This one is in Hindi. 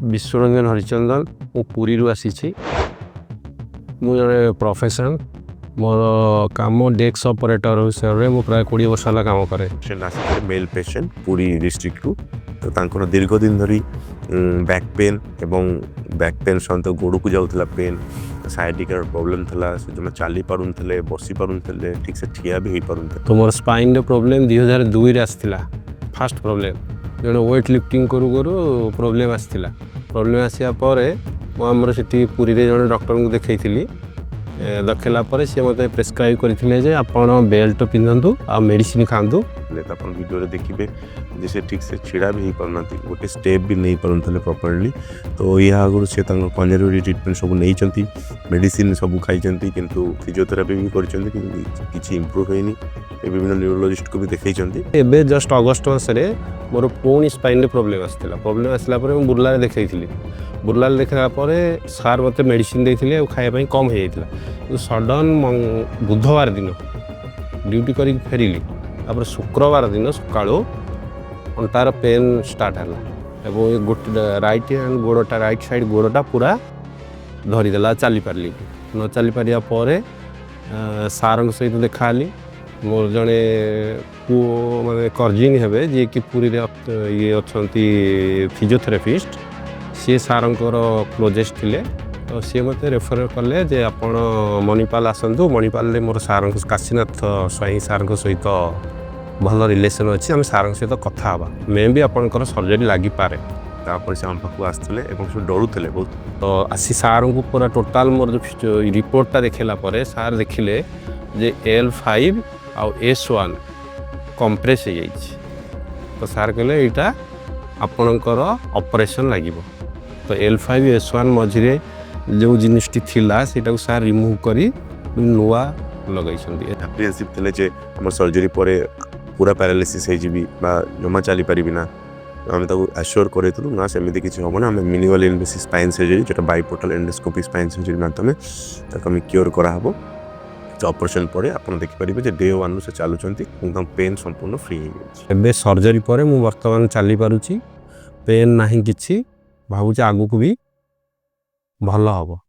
विश्वरंजन हरिचंदन मु पुरी रु आसी मु जड़े प्रोफेशन मोर काम डेस्क ऑपरेटर हिसाब से प्राय 20 वर्ष है काम करे। मेल पेशेंट पुरी डिस्ट्रिक्ट रु तो तांकर दीर्घ दिन धरी बैक पेन एवं बैक पेन सहित गोड़ को जाऊला पेन साइटिका प्रॉब्लम था से जो चली पारे बसी पारे ठीक से ठिया भी हो पारे। तो मोर स्पाइन प्रॉब्लम 2002 आसला फास्ट प्रॉब्लम जो वेट लिफ्टिंग करू करू प्रॉब्लम आसला प्रॉब्लम आसिया आमर से पुरी रे जड़े डॉक्टर को देखी देखला सी मत प्रेस्क्राइब करते आपड़ बेल्ट पिंधु आ मेडिसिन खातु आप वीडियो देखिए जे ठीक से छिड़ा भी हो पारना गोटे स्टेप भी नहीं पारे प्रॉपर्ली। तो यह आगुरी से कंजरवेटिव ट्रिटमेंट सब नहीं मेडिसिन सब खाई किंतु फिजियोथेरापी भी कर इम्प्रूव होनी विभिन्न न्यूरोलॉजिस्ट को भी देखते। जस्ट अगस्ट मसरे मोर पुणी स्पाइन प्रॉब्लम आसला आसला बुर्ला देखी बुर्ला देखला सार मत मेडिसिन देते खायापी कम हो जाता सडन बुधवार दिन ड्यूटी कर फेरिली तापर शुक्रवार दिन सका अंटार पेन स्टार्ट है गोटे राइट हैंड गोड़टा राइट साइड गोड़टा पूरा धरीदेला चली पार्ली न चली पारे सार सहित देखाली मोर जड़े पु माने कर्जिन हे जी कि पुरी ये अच्छा फिजियोथेरापिस्ट सी सार क्लोजेस्ट थिले तो सी मत रेफर कले जे आपण मणिपाल आसतु मणिपाल मोर सार काशीनाथ स्वाई सार सहित भल रिलेसन अच्छी आम सार सहित कथा हाँ मे भी आपंकर सर्जरी लगी पारे से आम पाक आसते डरुले बहुत तो आसी सार को पूरा टोटाल मोर जो रिपोर्टा देखला सार देखिले जे L5 आउ S1 कंप्रेस हो जाइए तो सार कहले यहाँ आपणकर ऑपरेशन लगे तो L5 S1 मझे जो जिनटी थिला से सार रिमूव करी नुआ लगे एप्रिहेंसिव थे जे आम सर्जरी पर पूरा पैरालिसिस हो जमा चली पारि ना आम आश्योर करूँ ना सेमती किसी हम ना मिनिमल इनवेसिव स्पाइन सर्जरी जो बाइपोर्टल एंडोस्कोपी स्पाइन सर्जरी माध्यम आम क्योर कराब ऑपरेशन पर आप देखिपारे डे 1 से चलुँच पेन संपूर्ण फ्री हो सर्जरी पर मु बर्तमान चली पारुची पेन ना कि भावुँ आगू को भी भल हम।